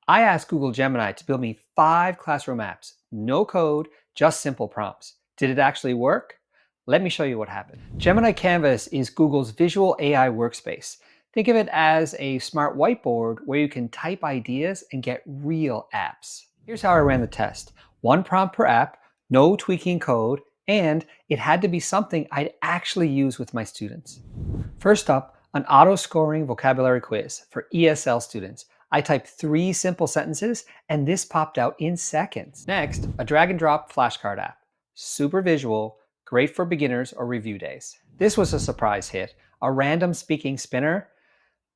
I asked Google Gemini to build me 5 classroom apps. No code, just simple prompts. Did it actually work? Let me show you what happened. Gemini Canvas is Google's visual AI workspace. Think of it as a smart whiteboard where you can type ideas and get real apps. Here's how I ran the test. 1 prompt per app, no tweaking code, and it had to be something I'd actually use with my students. First up, an auto-scoring vocabulary quiz for ESL students. I typed 3 simple sentences and this popped out in seconds. Next, a drag and drop flashcard app. Super visual, great for beginners or review days. This was a surprise hit. A random speaking spinner.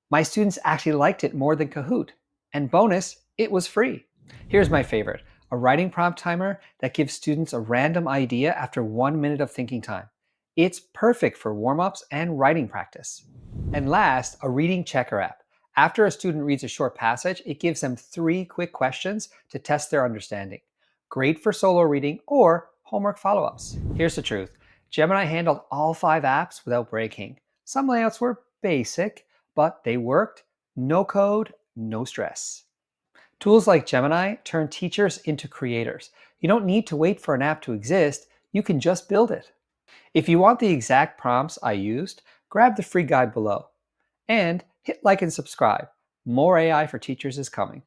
My students actually liked it more than Kahoot. And bonus, it was free. Here's my favorite, a writing prompt timer that gives students a random idea after 1 minute of thinking time. It's perfect for warm-ups and writing practice. And last, a reading checker app. After a student reads a short passage, it gives them 3 quick questions to test their understanding. Great for solo reading or homework follow-ups. Here's the truth. Gemini handled all 5 apps without breaking. Some layouts were basic, but they worked. No code, no stress. Tools like Gemini turn teachers into creators. You don't need to wait for an app to exist. You can just build it. If you want the exact prompts I used, grab the free guide below. And hit like and subscribe. More AI for teachers is coming.